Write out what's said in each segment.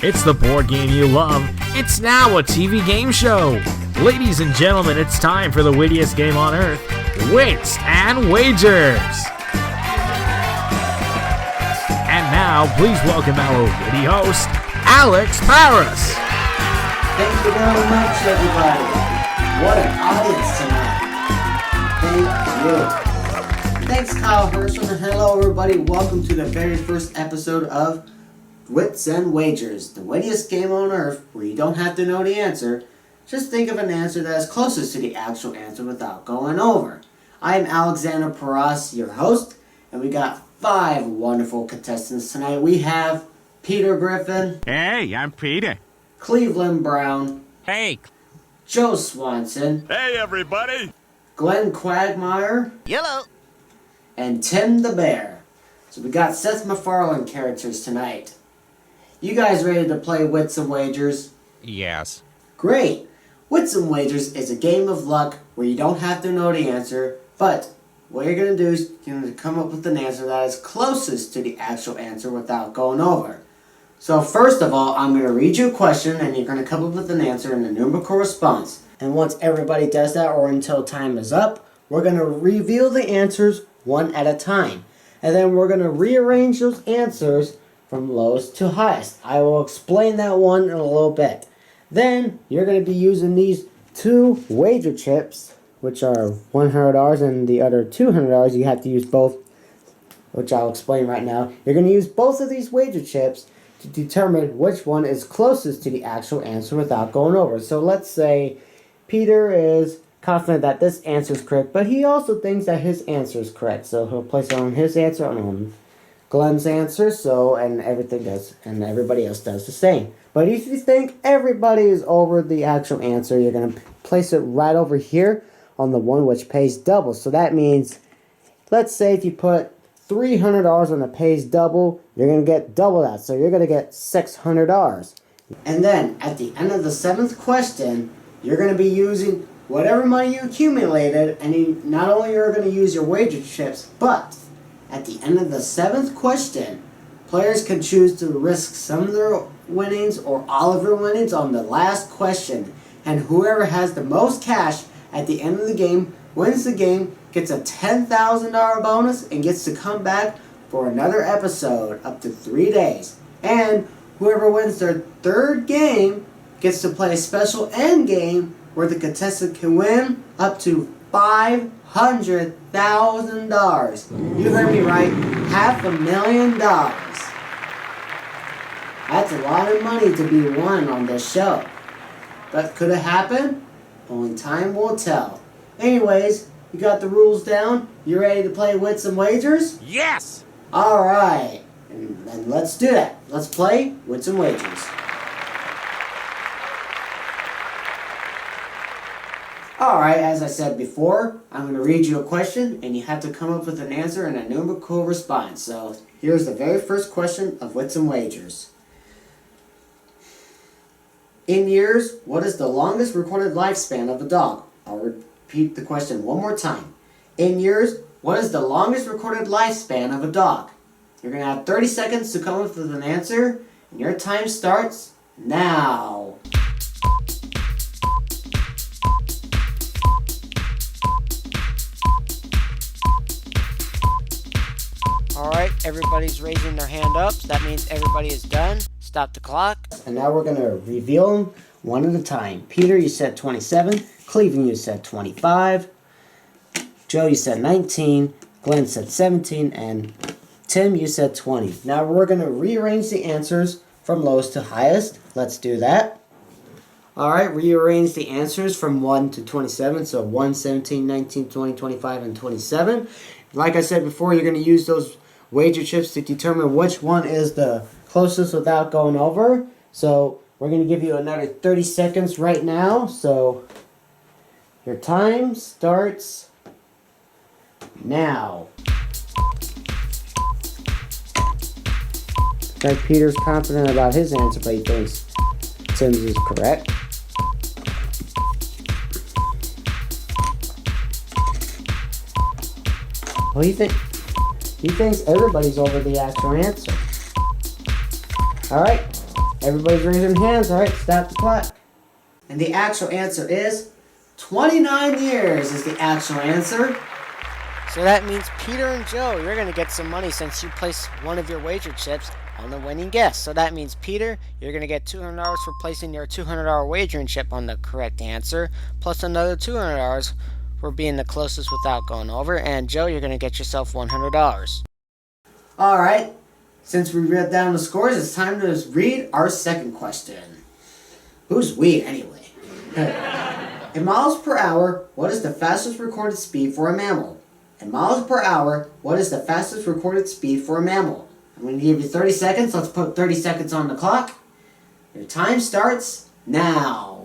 It's the board game you love. It's now a TV game show. Ladies and gentlemen, it's time for the wittiest game on earth, Wits and Wagers. And now, please welcome our witty host, Alex Paris. Thank you very much, everybody. What an audience tonight. Thank you. Thanks, Kyle Herschel, and hello, everybody. Welcome to the very first episode of Wits and Wagers, the wittiest game on earth where you don't have to know the answer. Just think of an answer that is closest to the actual answer without going over. I'm Alexander Paras, your host, and we got 5 wonderful contestants tonight. We have Peter Griffin. Hey, I'm Peter. Cleveland Brown. Hey. Joe Swanson. Hey, everybody. Glenn Quagmire. Yellow. And Tim the Bear. So we got Seth MacFarlane characters tonight. You guys ready to play Wits and Wagers? Yes. Great! Wits and Wagers is a game of luck where you don't have to know the answer, but what you're going to do is you're going to come up with an answer that is closest to the actual answer without going over. So first of all, I'm going to read you a question and you're going to come up with an answer in a numerical response. And once everybody does that, or until time is up, we're going to reveal the answers one at a time. And then we're going to rearrange those answers from lowest to highest. I will explain that one in a little bit. Then you're going to be using these 2 wager chips, which are $100 and the other $200. You have to use both, which I'll explain right now. You're going to use both of these wager chips to determine which one is closest to the actual answer without going over. So let's say Peter is confident that this answer is correct, but he also thinks that his answer is correct. So he'll place it on his answer on Glenn's answer, and everybody else does the same. But if you think everybody is over the actual answer, you're going to place it right over here on the one which pays double. So that means, let's say if you put $300 on the pays double, you're going to get double that. So you're going to get $600. And then at the end of the 7th question, you're going to be using whatever money you accumulated, and not only are you going to use your wager chips, but at the end of the 7th question, players can choose to risk some of their winnings or all of their winnings on the last question. And whoever has the most cash at the end of the game wins the game, gets a $10,000 bonus, and gets to come back for another episode up to 3 days. And whoever wins their 3rd game gets to play a special end game where the contestant can win up to $500,000. You heard me right, $500,000. That's a lot of money to be won on this show. But could it happen? Only time will tell. Anyways, you got the rules down? You ready to play Wits and Wagers? Yes. Alright, and let's do that. Let's play Wits and Wagers. Alright, as I said before, I'm going to read you a question, and you have to come up with an answer and a numerical response. So, here's the very first question of Wits and Wagers. In years, what is the longest recorded lifespan of a dog? I'll repeat the question one more time. In years, what is the longest recorded lifespan of a dog? You're going to have 30 seconds to come up with an answer, and your time starts now. Alright, everybody's raising their hand up, so that means everybody is done. Stop the clock. And now we're going to reveal them one at a time. Peter, you said 27. Cleveland, you said 25. Joe, you said 19. Glenn said 17. And Tim, you said 20. Now we're going to rearrange the answers from lowest to highest. Let's do that. Alright, rearrange the answers from 1 to 27. So 1, 17, 19, 20, 25, and 27. Like I said before, you're going to use those wager chips to determine which one is the closest without going over. So we're going to give you another 30 seconds right now. So your time starts now. Like Peter's confident about his answer, but he thinks Tim's is correct. Well, he thinks everybody's over the actual answer. Alright, Everybody's raising hands. All right, stop the clock. And the actual answer is 29 years is the actual answer. So that means Peter and Joe, you're going to get some money since you placed one of your wager chips on the winning guess. So that means Peter, you're going to get $200 for placing your $200 wagering chip on the correct answer, plus another $200 for being the closest without going over. And Joe, you're going to get yourself $100. All right, since we read down the scores, it's time to read our second question. Who's we anyway? In miles per hour, what is the fastest recorded speed for a mammal? In miles per hour, what is the fastest recorded speed for a mammal? I'm going to give you 30 seconds. Let's put 30 seconds on the clock. Your time starts now.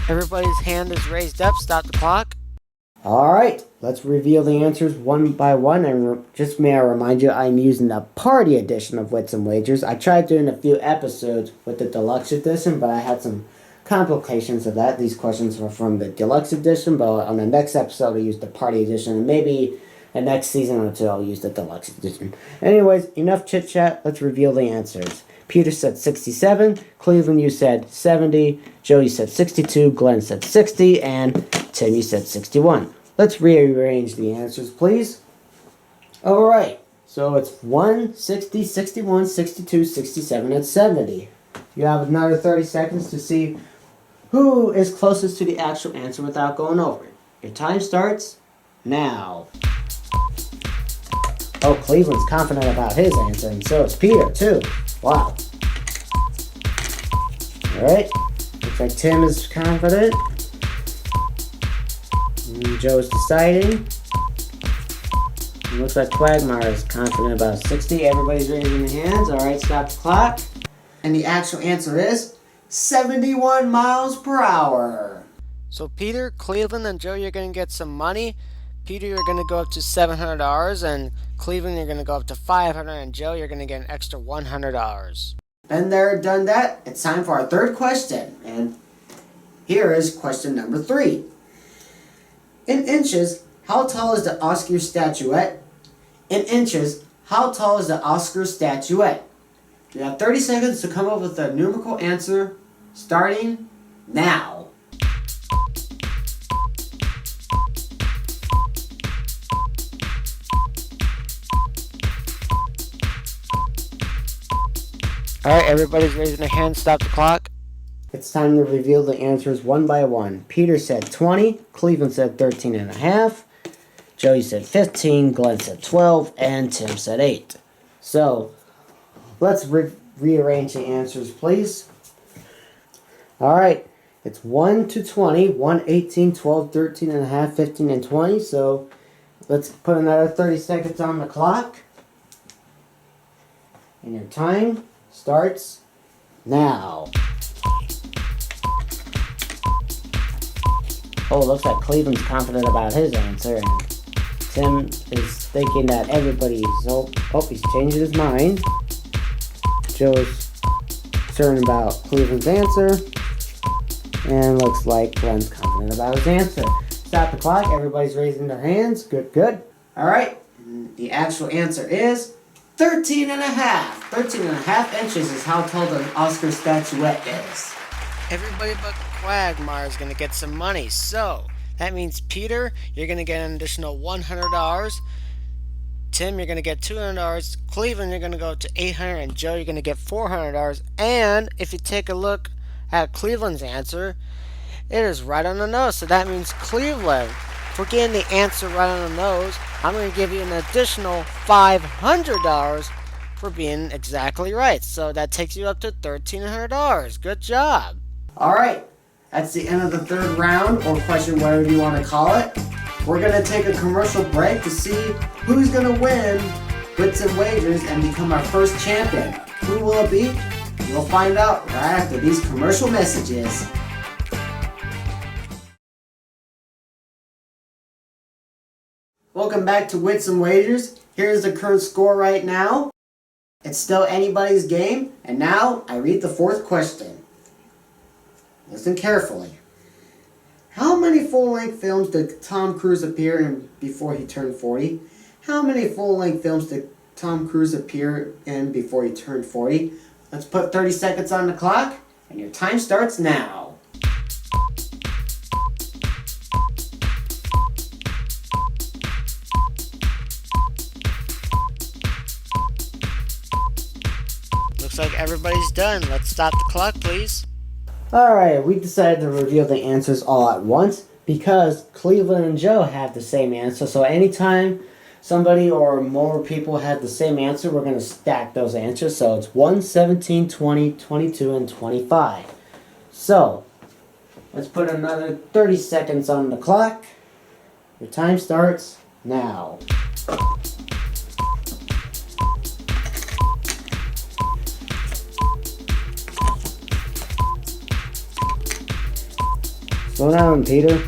Everybody's hand is raised up. Stop the clock. All right, let's reveal the answers one by one. And just may I remind you, I'm using the party edition of Wits and Wagers. I tried doing a few episodes with the deluxe edition, but I had some complications of that. These questions were from the deluxe edition, but on the next episode, I'll use the party edition. And maybe the next season or two, I'll use the deluxe edition. Anyways, enough chit chat. Let's reveal the answers. Peter said 67, Cleveland, you said 70, Joe, you said 62, Glenn said 60, and Tim, you said 61. Let's rearrange the answers, please. Alright, so it's 1, 60, 61, 62, 67, and 70. You have another 30 seconds to see who is closest to the actual answer without going over it. Your time starts now. Oh, Cleveland's confident about his answer, and so is Peter, too. Wow. Alright. Looks like Tim is confident. And Joe's deciding. It looks like Quagmire is confident about 60. Everybody's raising their hands. Alright, stop the clock. And the actual answer is 71 miles per hour. So Peter, Cleveland, and Joe, you're going to get some money. Peter, you're going to go up to $700, and Cleveland, you're going to go up to $500, and Joe, you're going to get an extra $100. Been there, done that. It's time for our third question. And here is question number 3. In inches, how tall is the Oscar statuette? In inches, how tall is the Oscar statuette? You have 30 seconds to come up with a numerical answer, starting now. Alright, everybody's raising their hand. Stop the clock. It's time to reveal the answers one by one. Peter said 20, Cleveland said 13.5, Joey said 15, Glenn said 12, and Tim said 8. So, let's rearrange the answers, please. Alright, it's 1 to 20, 1, 18, 12, 13.5, 15, and 20. So, let's put another 30 seconds on the clock. And your time starts now. Oh, looks like Cleveland's confident about his answer, and Tim is thinking that everybody's... Oh, he's changing his mind. Joe's certain about Cleveland's answer, and looks like Glenn's confident about his answer. Stop the clock. Everybody's raising their hands. Good, good. All right. The actual answer is 13.5. 13.5 inches is how tall the Oscar statuette is. Everybody but Quagmire is going to get some money. So, that means Peter, you're going to get an additional $100. Tim, you're going to get $200. Cleveland, you're going to go to $800. And Joe, you're going to get $400. And if you take a look at Cleveland's answer, it is right on the nose. So that means Cleveland, for getting the answer right on the nose, I'm going to give you an additional $500 for being exactly right. So that takes you up to $1,300. Good job. All right. That's the end of the third round, or question, whatever you want to call it. We're going to take a commercial break to see who's going to win Wits and Wagers and become our first champion. Who will it be? We'll find out right after these commercial messages. Welcome back to Wits and Wagers. Here's the current score right now. It's still anybody's game, and now I read the fourth question. Listen carefully. How many full-length films did Tom Cruise appear in before he turned 40? How many full-length films did Tom Cruise appear in before he turned 40? Let's put 30 seconds on the clock, and your time starts now. Looks like everybody's done. Let's stop the clock, please. Alright, we decided to reveal the answers all at once because Cleveland and Joe have the same answer. So anytime somebody or more people have the same answer, we're going to stack those answers. So it's 1, 17, 20, 22, and 25. So, let's put another 30 seconds on the clock. Your time starts now. Slow down, Peter.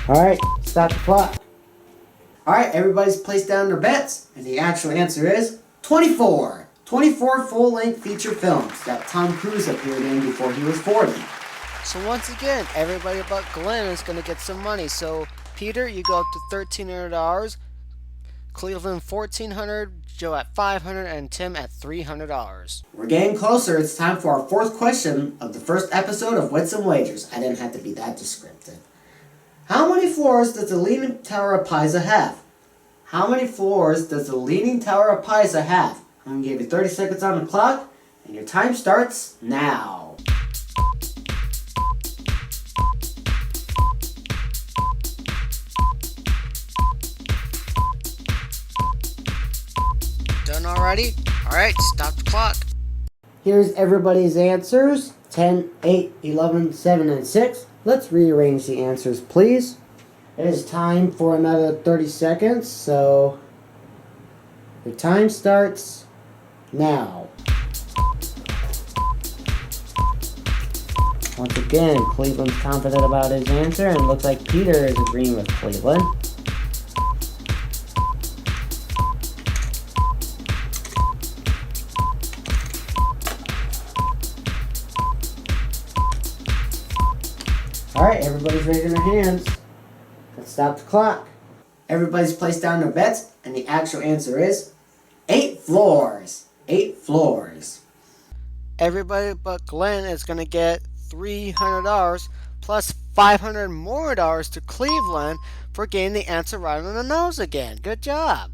Alright, stop the clock. Alright, everybody's placed down their bets, and the actual answer is 24. 24 full-length feature films that Tom Cruise appeared in before he was 40. So once again, everybody but Glenn is going to get some money. So Peter, you go up to $1,300. Cleveland $1,400, Joe at $500, and Tim at $300. We're getting closer. It's time for our fourth question of the first episode of Wits and Wagers. I didn't have to be that descriptive. How many floors does the Leaning Tower of Pisa have? How many floors does the Leaning Tower of Pisa have? I'm going to give you 30 seconds on the clock, and your time starts now. Done already? Alright, stop the clock. Here's everybody's answers. 10, 8, 11, 7, and 6. Let's rearrange the answers, please. It is time for another 30 seconds, so your time starts now. Once again, Cleveland's confident about his answer, and looks like Peter is agreeing with Cleveland. Alright, everybody's raising their hands. Let's stop the clock. Everybody's placed down their bets, and the actual answer is 8 floors. 8 floors. Everybody but Glenn is going to get $300 plus $500 more to Cleveland for getting the answer right on the nose again. Good job.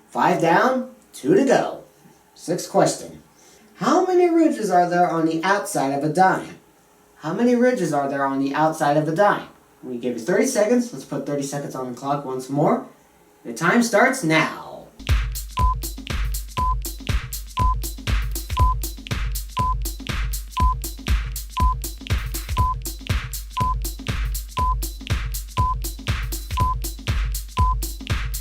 5 down, 2 to go. Sixth question. How many ridges are there on the outside of a dime? How many ridges are there on the outside of a dime? We give you 30 seconds. Let's put 30 seconds on the clock once more. The time starts now.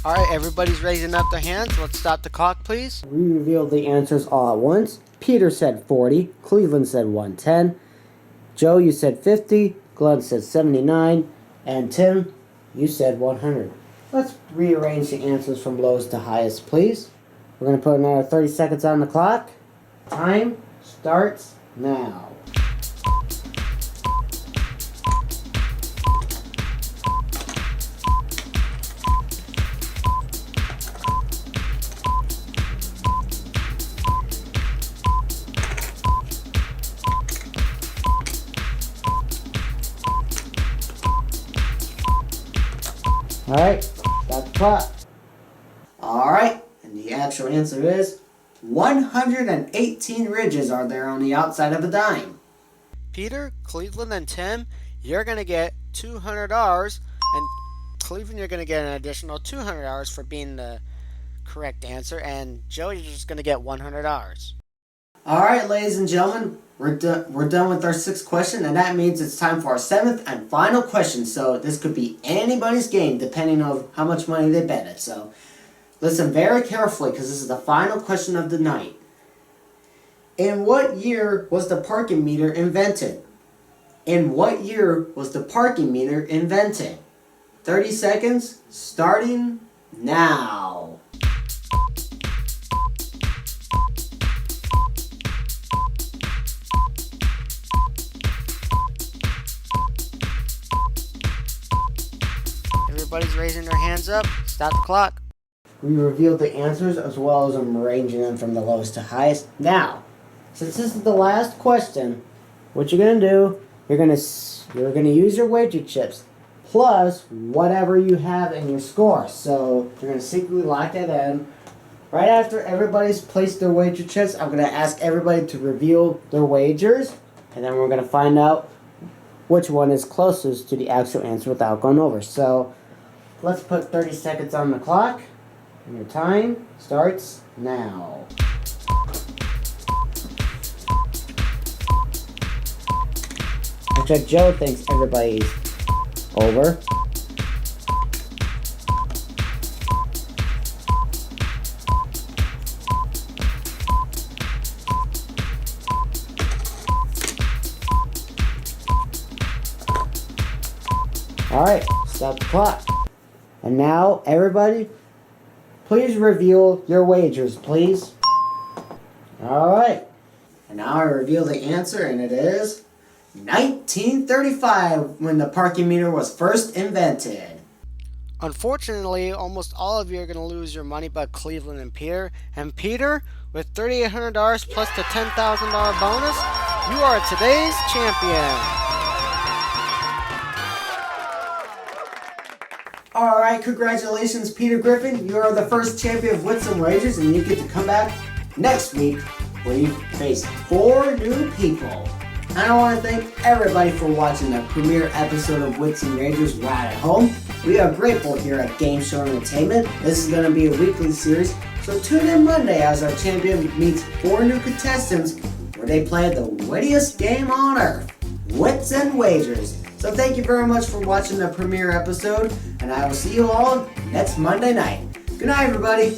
Alright, everybody's raising up their hands. Let's stop the clock, please. We revealed the answers all at once. Peter said 40. Cleveland said 110. Joe, you said 50. Glenn said 79. And Tim, you said 100. Let's rearrange the answers from lowest to highest, please. We're going to put another 30 seconds on the clock. Time starts now. Alright, stop the clock. Alright, and the actual answer is 118 ridges are there on the outside of a dime. Peter, Cleveland, and Tim, you're going to get $200. And Cleveland, you're going to get an additional $200 for being the correct answer. And Joe, you're just going to get $100. Alright, ladies and gentlemen, we're done with our sixth question, and that means it's time for our seventh and final question. So this could be anybody's game, depending on how much money they bet it. So listen very carefully, because this is the final question of the night. In what year was the parking meter invented? In what year was the parking meter invented? 30 seconds, starting now. everybody's raising their hands up. Stop the clock. We revealed the answers as well as I'm arranging them from the lowest to highest. Now, since this is the last question, what you're gonna do, you're gonna use your wager chips plus whatever you have in your score. So you're gonna secretly lock that in. Right after everybody's placed their wager chips, I'm gonna ask everybody to reveal their wagers, and then we're gonna find out which one is closest to the actual answer without going over. So let's put 30 seconds on the clock. And your time starts now. Looks like Joe thinks everybody's over. Alright, stop the clock. And now, everybody, please reveal your wagers, please. Alright. And now I reveal the answer, and it is 1935, when the parking meter was first invented. Unfortunately, almost all of you are going to lose your money but Cleveland and Peter. And Peter, with $3,800 plus the $10,000 bonus, you are today's champion. Alright, congratulations, Peter Griffin. You are the first champion of Wits Wagers, and you get to come back next week where you face 4 new people. And I want to thank everybody for watching the premiere episode of Wits Wagers right at home. We are grateful here at Game Show Entertainment. This is going to be a weekly series, so tune in Monday as our champion meets 4 new contestants where they play the wittiest game on earth, Wits and Wagers. So thank you very much for watching the premiere episode, and I will see you all next Monday night. Good night, everybody.